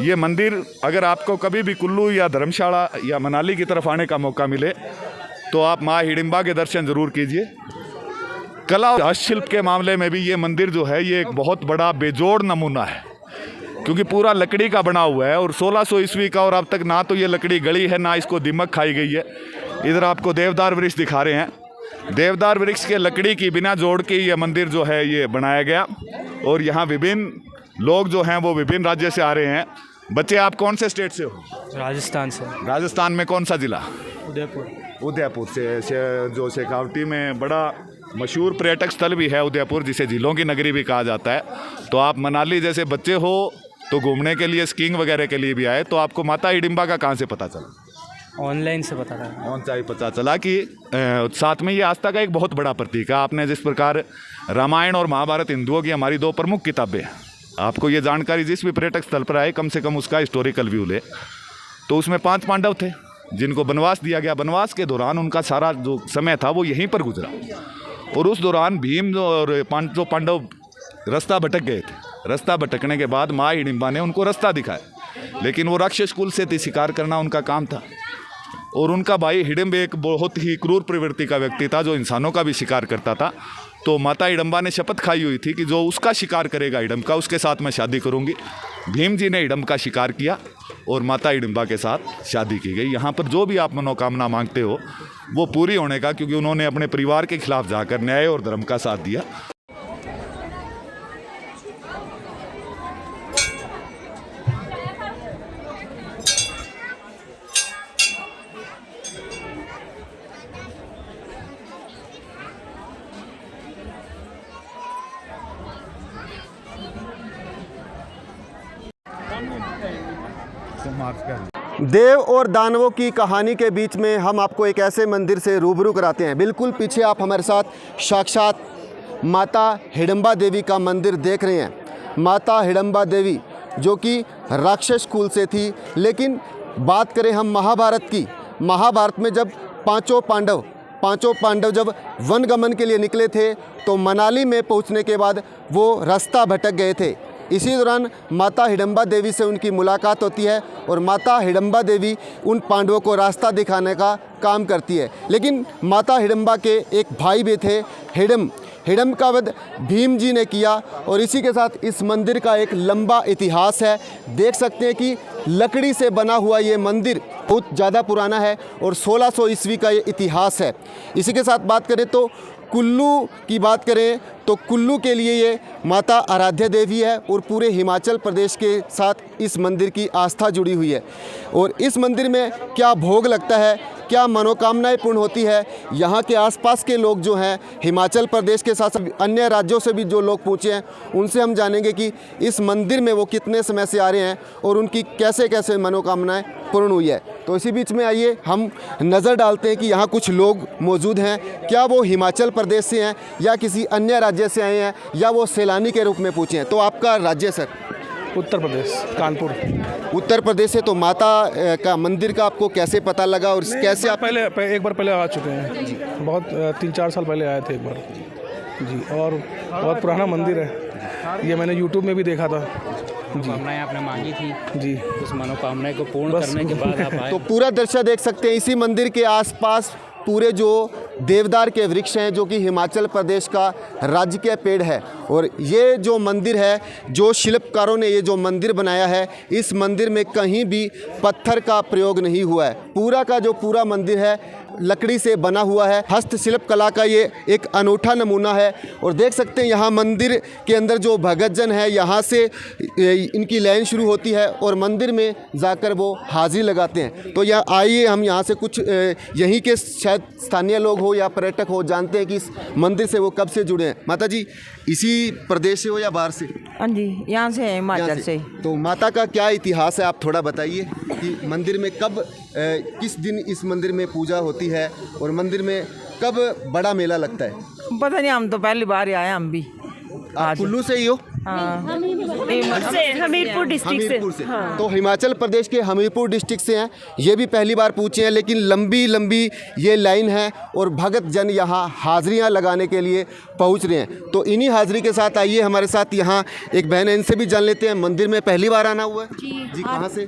ये मंदिर अगर आपको कभी भी कुल्लू या धर्मशाला या मनाली की तरफ आने का मौका मिले तो आप माँ हिडिंबा के दर्शन ज़रूर कीजिए। कला और हस्तशिल्प के मामले में भी ये मंदिर जो है ये एक बहुत बड़ा बेजोड़ नमूना है, क्योंकि पूरा लकड़ी का बना हुआ है और 1600 ईस्वी का, और अब तक ना तो ये लकड़ी गली है ना इसको दीमक खाई गई है। इधर आपको देवदार वृक्ष दिखा रहे हैं। देवदार वृक्ष के लकड़ी की बिना जोड़ के ये मंदिर जो है ये बनाया गया। और यहाँ विभिन्न लोग जो हैं वो विभिन्न राज्य से आ रहे हैं। बच्चे, आप कौन से स्टेट से हो? राजस्थान से। राजस्थान में कौन सा जिला? उदयपुर। उदयपुर से जो शेखावटी में बड़ा मशहूर पर्यटक स्थल भी है उदयपुर, जिसे झीलों की नगरी भी कहा जाता है। तो आप मनाली जैसे बच्चे हो तो घूमने के लिए, स्कीइंग वगैरह के लिए भी आए, तो आपको माता हिडिंबा का कहाँ से पता चला? ऑनलाइन से पता था। ऑनलाइन पता चला कि साथ में ये आस्था का एक बहुत बड़ा प्रतीक है। आपने जिस प्रकार रामायण और महाभारत हिंदुओं की हमारी दो प्रमुख किताबें हैं, आपको ये जानकारी जिस भी पर्यटक स्थल पर आए कम से कम उसका हिस्टोरिकल व्यू ले। तो उसमें 5 पांडव थे जिनको वनवास दिया गया। वनवास के दौरान उनका सारा जो समय था वो यहीं पर गुजरा, और उस दौरान भीम और 5 पांडव रास्ता भटक गए थे। रास्ता भटकने के बाद माँ हिडिंबा ने उनको रास्ता दिखाया, लेकिन वो राक्षस कुल से थी, शिकार करना उनका काम था। और उनका भाई हिडिंब एक बहुत ही क्रूर प्रवृत्ति का व्यक्ति था जो इंसानों का भी शिकार करता था। तो माता हिडिंबा ने शपथ खाई हुई थी कि जो उसका शिकार करेगा हिडिंब का, उसके साथ मैं शादी करूंगी। भीम जी ने हिडिंब का शिकार किया और माता हिडिंबा के साथ शादी की गई। यहाँ पर जो भी आप मनोकामना मांगते हो वो पूरी होने का, क्योंकि उन्होंने अपने परिवार के खिलाफ जाकर न्याय और धर्म का साथ दिया। देव और दानवों की कहानी के बीच में हम आपको एक ऐसे मंदिर से रूबरू कराते हैं। बिल्कुल पीछे आप हमारे साथ साक्षात माता हिडिंबा देवी का मंदिर देख रहे हैं। माता हिडिंबा देवी जो कि राक्षस कुल से थी, लेकिन बात करें हम महाभारत की, महाभारत में जब पांचों पांडव जब वनगमन के लिए निकले थे तो मनाली में पहुंचने के बाद वो रास्ता भटक गए थे। इसी दौरान माता हिडिंबा देवी से उनकी मुलाकात होती है और माता हिडिंबा देवी उन पांडवों को रास्ता दिखाने का काम करती है। लेकिन माता हिडिंबा के एक भाई भी थे, हिडिंब का वध भीम जी ने किया। और इसी के साथ इस मंदिर का एक लंबा इतिहास है। देख सकते हैं कि लकड़ी से बना हुआ ये मंदिर बहुत ज़्यादा पुराना है और 1600 ईस्वी का ये इतिहास है। इसी के साथ बात करें तो कुल्लू की बात करें तो कुल्लू के लिए ये माता आराध्य देवी है और पूरे हिमाचल प्रदेश के साथ इस मंदिर की आस्था जुड़ी हुई है। और इस मंदिर में क्या भोग लगता है, क्या मनोकामनाएं पूर्ण होती है, यहाँ के आसपास के लोग जो हैं, हिमाचल प्रदेश के साथ साथ अन्य राज्यों से भी जो लोग पहुँचे हैं, उनसे हम जानेंगे कि इस मंदिर में वो कितने समय से आ रहे हैं और उनकी कैसे कैसे मनोकामनाएं पूर्ण हुई है। तो इसी बीच में आइए हम नज़र डालते हैं कि यहाँ कुछ लोग मौजूद हैं। क्या वो हिमाचल प्रदेश से हैं या किसी अन्य राज्य से आए हैं या वो सैलानी के रूप में पूछे हैं। तो आपका राज्य सर? उत्तर प्रदेश, कानपुर। उत्तर प्रदेश से। तो माता का मंदिर का आपको कैसे पता लगा और कैसे आप? एक बार पहले आ चुके हैं जी, बहुत 3-4 साल पहले आए थे एक बार जी। और बहुत पुराना मंदिर है ये, मैंने यूट्यूब में भी देखा था जी। मनोकामनाएं आपने मांगी थी जी, उस मनोकामनाएं को पूर्ण करने के बाद आप आए। तो पूरा दृश्य देख सकते हैं। इसी मंदिर के आसपास पूरे जो देवदार के वृक्ष हैं जो कि हिमाचल प्रदेश का राज्य के पेड़ है। और ये जो मंदिर है, जो शिल्पकारों ने ये जो मंदिर बनाया है, इस मंदिर में कहीं भी पत्थर का प्रयोग नहीं हुआ है। पूरा का जो पूरा मंदिर है लकड़ी से बना हुआ है। हस्तशिल्प कला का ये एक अनूठा नमूना है। और देख सकते हैं यहाँ मंदिर के अंदर जो भगतजन है, यहाँ से इनकी लाइन शुरू होती है और मंदिर में जाकर वो हाजिरी लगाते हैं। तो यहाँ आइए हम यहाँ से कुछ यहीं के शायद स्थानीय लोग हो या पर्यटक हो, जानते हैं कि इस मंदिर से वो कब से जुड़े हैं। माता जी इसी प्रदेश से हो या बाहर से? हाँ जी, यहाँ से है, हिमाचल से। तो माता का क्या इतिहास है, आप थोड़ा बताइए कि मंदिर में कब किस दिन इस मंदिर में पूजा होती है और मंदिर में कब बड़ा मेला लगता है? पता नहीं, हम तो पहली बार ही आए। हम भी आप कुल्लू से ही हो? हमीरपुर डिस्ट्रिक्ट से हमीरपुर से। तो हिमाचल प्रदेश के हमीरपुर डिस्ट्रिक्ट से हैं, ये भी पहली बार पूछे हैं, लेकिन लंबी लंबी ये लाइन है और भगत जन यहाँ हाजिरियाँ लगाने के लिए पहुँच रहे हैं। तो इन्हीं हाजिरी के साथ आइए हमारे साथ यहाँ एक बहन है, इनसे भी जान लेते हैं। मंदिर में पहली बार आना हुआ है जी? कहाँ से?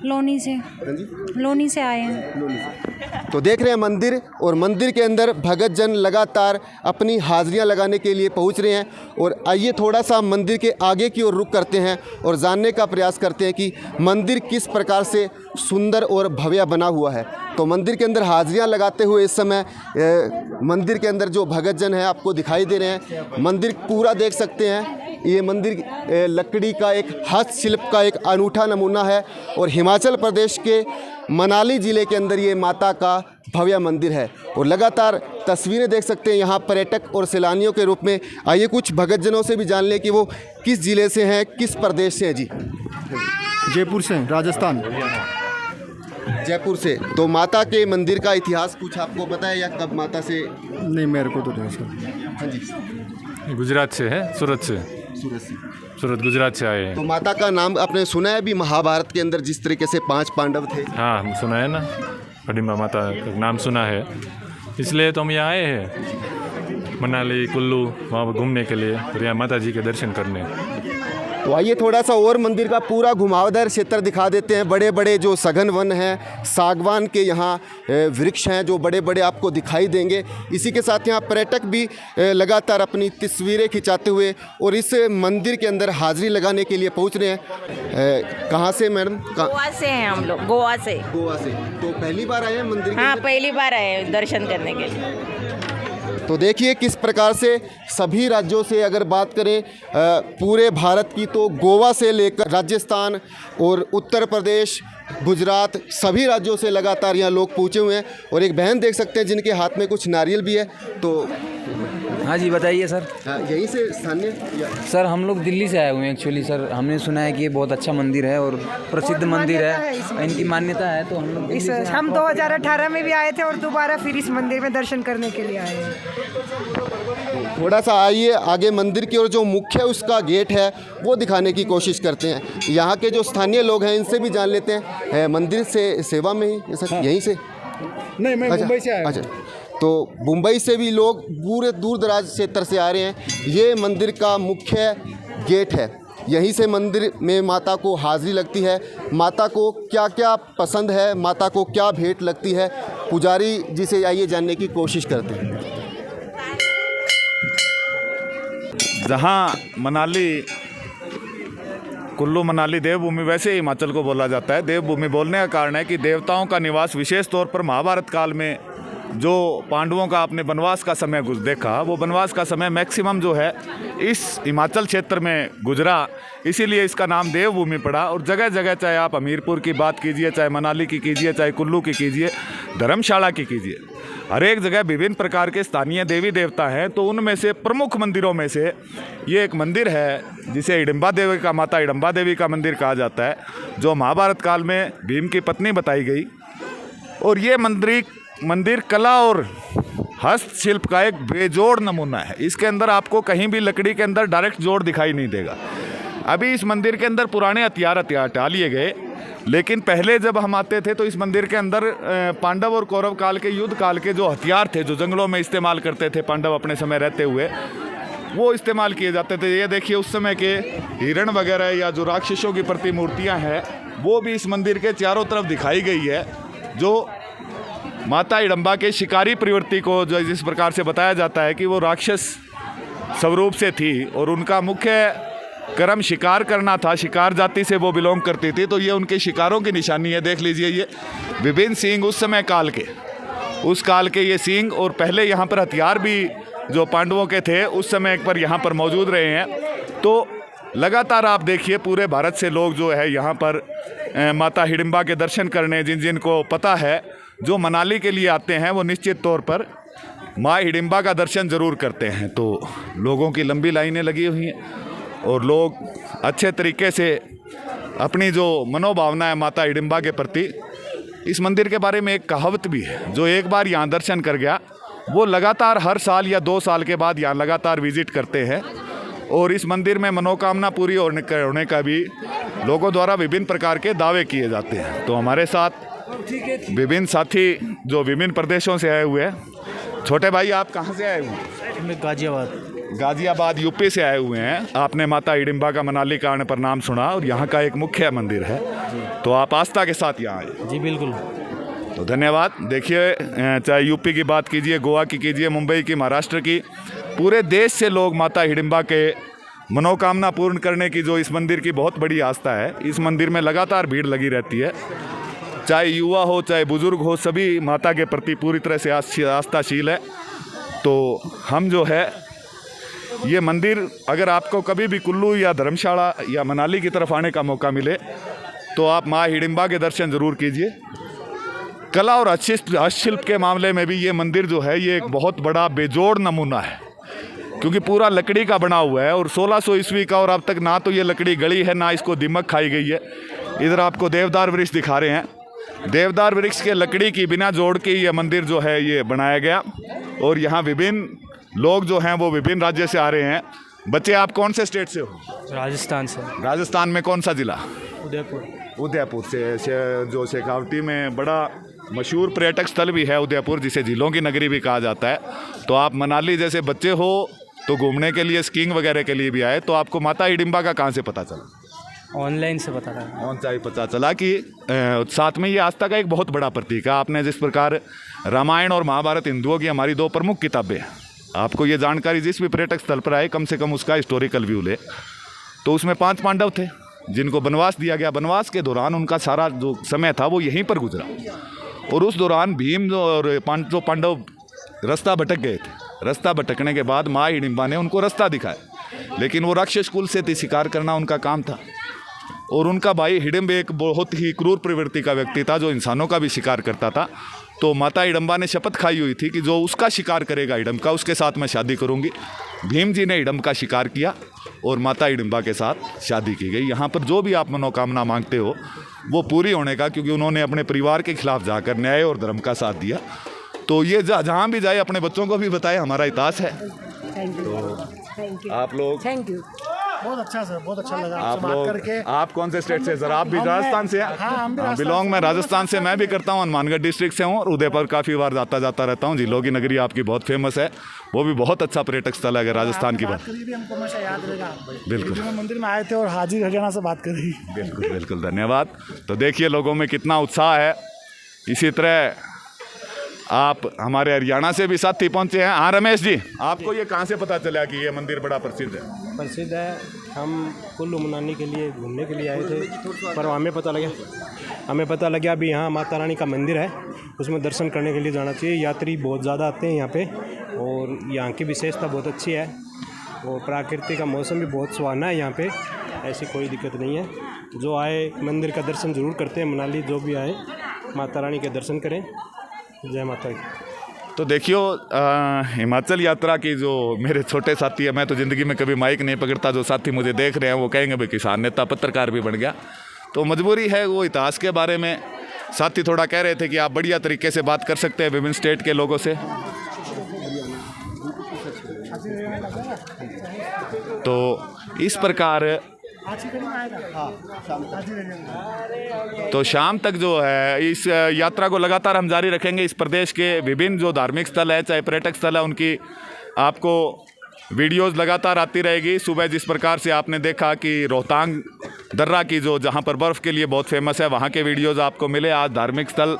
लोनी से। हाँ जी, लोनी से आए हैं। तो देख रहे हैं मंदिर, और मंदिर के अंदर भगत जन लगातार अपनी हाजिरियां लगाने के लिए पहुंच रहे हैं। और आइए थोड़ा सा मंदिर के आगे की ओर रुख करते हैं और जानने का प्रयास करते हैं कि मंदिर किस प्रकार से सुंदर और भव्य बना हुआ है। तो मंदिर के अंदर हाजिरियां लगाते हुए इस समय मंदिर के अंदर जो भगत जन हैं आपको दिखाई दे रहे हैं। मंदिर पूरा देख सकते हैं, ये मंदिर लकड़ी का एक हस्तशिल्प का एक अनूठा नमूना है और हिमाचल प्रदेश के मनाली ज़िले के अंदर ये माता का भव्य मंदिर है। और लगातार तस्वीरें देख सकते हैं यहाँ पर्यटक और सैलानियों के रूप में। आइए कुछ भगत जनों से भी जान लें कि वो किस ज़िले से हैं, किस प्रदेश से हैं जी। जयपुर से, राजस्थान। जयपुर से। तो माता के मंदिर का इतिहास कुछ आपको पता है या कब माता से? नहीं, मेरे को तो नहीं सर। हाँ जी, गुजरात से है, सूरत से। सूरत से। सूरत गुजरात से आए हैं। तो माता का नाम आपने सुना है भी? महाभारत के अंदर जिस तरीके से 5 पांडव थे। हाँ, सुना है ना, हिडिंबा माता का नाम सुना है, इसलिए तो हम यहाँ आए हैं मनाली कुल्लू वहाँ घूमने के लिए और यहाँ माता जी के दर्शन करने। तो आइए थोड़ा सा और मंदिर का पूरा घुमावदार क्षेत्र दिखा देते हैं। बड़े बड़े जो सघन वन हैं, सागवान के यहाँ वृक्ष हैं जो बड़े बड़े आपको दिखाई देंगे। इसी के साथ यहाँ पर्यटक भी लगातार अपनी तस्वीरें खिंचाते हुए और इस मंदिर के अंदर हाजिरी लगाने के लिए पहुँच रहे हैं। कहाँ से मैडम? गोवा से हैं हम लोग, गोवा से। गोवा से। तो पहली बार आए हैं मंदिर के हाँ, अंदर? पहली बार आए हैं दर्शन करने के लिए। तो देखिए किस प्रकार से सभी राज्यों से अगर बात करें पूरे भारत की, तो गोवा से लेकर राजस्थान और उत्तर प्रदेश, गुजरात, सभी राज्यों से लगातार यहाँ लोग पहुँचे हुए हैं। और एक बहन देख सकते हैं जिनके हाथ में कुछ नारियल भी है। तो हाँ जी, बताइए सर। यहीं से स्थानीय? सर हम लोग दिल्ली से आए हुए हैं एक्चुअली सर। हमने सुना है कि ये बहुत अच्छा मंदिर है और प्रसिद्ध मंदिर है, इनकी मान्यता है, तो हम लोग दिल्ली से हम 2018 में भी आए थे और दोबारा फिर इस मंदिर में दर्शन करने के लिए आए हैं। थोड़ा सा आइए आगे मंदिर की ओर, जो मुख्य उसका गेट है वो दिखाने की कोशिश करते हैं। यहाँ के जो स्थानीय लोग हैं इनसे भी जान लेते हैं। मंदिर से सेवा में ही सर? हाँ। यहीं से? नहीं, मैं मुंबई से आया। अच्छा, तो मुंबई से भी लोग पूरे दूर दराज क्षेत्र से आ रहे हैं। ये मंदिर का मुख्य गेट है, यहीं से मंदिर में माता को हाजिरी लगती है। माता को क्या क्या पसंद है, माता को क्या भेंट लगती है, पुजारी जी से आइए जानने की कोशिश करते हैं। जहाँ मनाली कुल्लू मनाली देवभूमि, वैसे हिमाचल को बोला जाता है देवभूमि। बोलने का कारण है कि देवताओं का निवास विशेष तौर पर महाभारत काल में जो पांडवों का आपने वनवास का समय देखा, वो वनवास का समय मैक्सिमम जो है इस हिमाचल क्षेत्र में गुजरा, इसीलिए इसका नाम देवभूमि पड़ा। और जगह जगह, चाहे आप हमीरपुर की बात कीजिए, चाहे मनाली की कीजिए, चाहे कुल्लू की कीजिए, धर्मशाला की कीजिए, हर एक जगह विभिन्न प्रकार के स्थानीय देवी देवता हैं। तो उनमें से प्रमुख मंदिरों में से ये एक मंदिर है जिसे हिडिंबा देवी का, माता हिडिंबा देवी का मंदिर कहा जाता है, जो महाभारत काल में भीम की पत्नी बताई गई। और ये मंदिर कला और हस्तशिल्प का एक बेजोड़ नमूना है। इसके अंदर आपको कहीं भी लकड़ी के अंदर डायरेक्ट जोड़ दिखाई नहीं देगा। अभी इस मंदिर के अंदर पुराने हथियार हटा लिए गए, लेकिन पहले जब हम आते थे तो इस मंदिर के अंदर पांडव और कौरव काल के युद्ध काल के जो हथियार थे, जो जंगलों में इस्तेमाल करते थे पांडव अपने समय रहते हुए, वो इस्तेमाल किए जाते थे। ये देखिए उस समय के हिरण वगैरह या जो राक्षसों की प्रतिमूर्तियाँ हैं वो भी इस मंदिर के चारों तरफ दिखाई गई है, जो माता हिडिंबा के शिकारी प्रवृत्ति को, जो जिस प्रकार से बताया जाता है कि वो राक्षस स्वरूप से थी और उनका मुख्य कर्म शिकार करना था, शिकार जाति से वो बिलोंग करती थी। तो ये उनके शिकारों की निशानी है। देख लीजिए ये विभिन्न सींग उस समय काल के, उस काल के ये सींग, और पहले यहाँ पर हथियार भी जो पांडवों के थे उस समय एक पर यहाँ पर मौजूद रहे हैं। तो लगातार आप देखिए पूरे भारत से लोग जो है यहाँ पर माता हिडिंबा के दर्शन करने, जिन जिन को पता है, जो मनाली के लिए आते हैं वो निश्चित तौर पर माँ हिडिंबा का दर्शन ज़रूर करते हैं। तो लोगों की लंबी लाइनें लगी हुई हैं और लोग अच्छे तरीके से अपनी जो मनोभावना है माता हिडिंबा के प्रति, इस मंदिर के बारे में एक कहावत भी है, जो एक बार यहाँ दर्शन कर गया वो लगातार हर साल या 2 साल के बाद यहाँ लगातार विजिट करते हैं। और इस मंदिर में मनोकामना पूरी होने का भी लोगों द्वारा विभिन्न प्रकार के दावे किए जाते हैं। तो हमारे साथ विभिन्न साथी जो विभिन्न प्रदेशों से आए हुए हैं। छोटे भाई, आप कहाँ से आए हुए हैं? मैं गाजियाबाद। गाजियाबाद यूपी से आए हुए हैं। आपने माता हिडिंबा का मनाली का आने पर नाम सुना और यहाँ का एक मुख्य मंदिर है, तो आप आस्था के साथ यहाँ आए। जी बिल्कुल। तो धन्यवाद। देखिए, चाहे यूपी की बात कीजिए, गोवा की कीजिए, मुंबई की, महाराष्ट्र की, पूरे देश से लोग माता हिडिंबा के मनोकामना पूर्ण करने की जो इस मंदिर की बहुत बड़ी आस्था है, इस मंदिर में लगातार भीड़ लगी रहती है। चाहे युवा हो चाहे बुजुर्ग हो, सभी माता के प्रति पूरी तरह से आस्थाशील है। तो हम जो है ये मंदिर, अगर आपको कभी भी कुल्लू या धर्मशाला या मनाली की तरफ आने का मौका मिले तो आप माँ हिडिंबा के दर्शन ज़रूर कीजिए। कला और हस्तशिल्प के मामले में भी ये मंदिर जो है ये एक बहुत बड़ा बेजोड़ नमूना है, क्योंकि पूरा लकड़ी का बना हुआ है और 1600 ईस्वी का, और अब तक ना तो ये लकड़ी गली है ना इसको दीमक खाई गई है। इधर आपको देवदार वृक्ष दिखा रहे हैं। देवदार वृक्ष के लकड़ी की बिना जोड़ के ये मंदिर जो है ये बनाया गया। और यहाँ विभिन्न लोग जो हैं वो विभिन्न राज्य से आ रहे हैं। बच्चे, आप कौन से स्टेट से हो? राजस्थान से। राजस्थान में कौन सा जिला? उदयपुर। उदयपुर से जो शेखावटी में बड़ा मशहूर पर्यटक स्थल भी है उदयपुर, जिसे झीलों की नगरी भी कहा जाता है। तो आप मनाली जैसे बच्चे हो तो घूमने के लिए, स्कीइंग वगैरह के लिए भी आए, तो आपको माता हिडिंबा का कहाँ से पता चला? ऑनलाइन से पता था। ऑनलाइन पता चला कि साथ में ये आस्था का एक बहुत बड़ा प्रतीक है। आपने जिस प्रकार रामायण और महाभारत हिंदुओं की हमारी दो प्रमुख किताबें हैं, आपको ये जानकारी जिस भी पर्यटक स्थल पर आए कम से कम उसका हिस्टोरिकल व्यू ले। तो उसमें 5 पांडव थे जिनको वनवास दिया गया। वनवास के दौरान उनका सारा जो समय था वो यहीं पर गुजरा, और उस दौरान भीम और 5 पांडव रास्ता भटक गए थे। रास्ता भटकने के बाद माँ हिडिंबा ने उनको रास्ता दिखाया, लेकिन वो राक्षस कुल से थी, शिकार करना उनका काम था। और उनका भाई हिडिंब एक बहुत ही क्रूर प्रवृत्ति का व्यक्ति था जो इंसानों का भी शिकार करता था। तो माता हिडिंबा ने शपथ खाई हुई थी कि जो उसका शिकार करेगा हिडिंब का, उसके साथ मैं शादी करूंगी। भीम जी ने हिडिंब का शिकार किया और माता हिडिंबा के साथ शादी की गई। यहाँ पर जो भी आप मनोकामना मांगते हो वो पूरी होने का, क्योंकि उन्होंने अपने परिवार के खिलाफ जाकर न्याय और धर्म का साथ दिया। तो ये जहाँ भी जाए अपने बच्चों को भी बताए हमारा इतिहास है। तो आप लोग, थैंक यू। बहुत अच्छा सर, बहुत अच्छा लगा आप लोग, आप कौन से स्टेट से सर? आप भी राजस्थान से हैं? बिलोंग मैं राजस्थान से, मैं भी करता हूँ, हनुमानगढ़ डिस्ट्रिक्ट से हूँ और उदयपुर काफ़ी बार आता जाता रहता हूँ। झीलों की नगरी आपकी बहुत फेमस है, वो भी बहुत अच्छा पर्यटक स्थल है। अगर राजस्थान की बात हमको हमेशा याद रहेगा। बिल्कुल, मंदिर में आए थे और हाजी हरियाणा से बात करी। बिल्कुल बिल्कुल, धन्यवाद। तो देखिए लोगों में कितना उत्साह है। इसी तरह आप हमारे हरियाणा से भी साथी पहुंचे हैं। हाँ रमेश जी, आपको ये कहाँ से पता चला कि ये मंदिर बड़ा प्रसिद्ध है? प्रसिद्ध है। हम कुल्लू मनाली के लिए घूमने के लिए आए थे, पर हमें पता लगा अभी यहाँ माता रानी का मंदिर है, उसमें दर्शन करने के लिए जाना चाहिए। यात्री बहुत ज़्यादा आते हैं यहाँ पे और यहाँ की विशेषता बहुत अच्छी है और प्रकृति का मौसम भी बहुत सुहाना है यहाँ पे, ऐसी कोई दिक्कत नहीं है। जो आए मंदिर का दर्शन ज़रूर करते हैं। मनाली जो भी आए माता रानी के दर्शन करें। जय माता की। तो देखियो, हिमाचल यात्रा की जो मेरे छोटे साथी है, मैं तो ज़िंदगी में कभी माइक नहीं पकड़ता, जो साथी मुझे देख रहे हैं वो कहेंगे भाई किसान नेता पत्रकार भी बन गया। तो मजबूरी है, वो इतिहास के बारे में साथी थोड़ा कह रहे थे कि आप बढ़िया तरीके से बात कर सकते हैं विभिन्न स्टेट के लोगों से। तो इस प्रकार तो शाम तक जो है इस यात्रा को लगातार हम जारी रखेंगे। इस प्रदेश के विभिन्न जो धार्मिक स्थल है चाहे पर्यटक स्थल है, उनकी आपको वीडियोस लगातार आती रहेगी। सुबह जिस प्रकार से आपने देखा कि रोहतांग दर्रा की जो जहां पर बर्फ़ के लिए बहुत फेमस है, वहां के वीडियोस आपको मिले। आज धार्मिक स्थल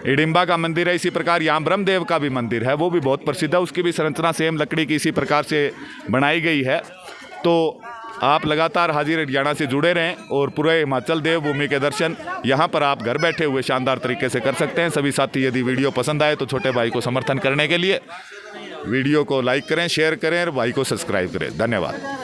हिडिंबा का मंदिर है। इसी प्रकार यहाँ ब्रह्मदेव का भी मंदिर है, वो भी बहुत प्रसिद्ध है। उसकी भी संरचना सेम लकड़ी की इसी प्रकार से बनाई गई है। तो आप लगातार हाजिर हरियाणा से जुड़े रहें और पूरे हिमाचल देवभूमि के दर्शन यहाँ पर आप घर बैठे हुए शानदार तरीके से कर सकते हैं। सभी साथी यदि वीडियो पसंद आए तो छोटे भाई को समर्थन करने के लिए वीडियो को लाइक करें, शेयर करें और भाई को सब्सक्राइब करें। धन्यवाद।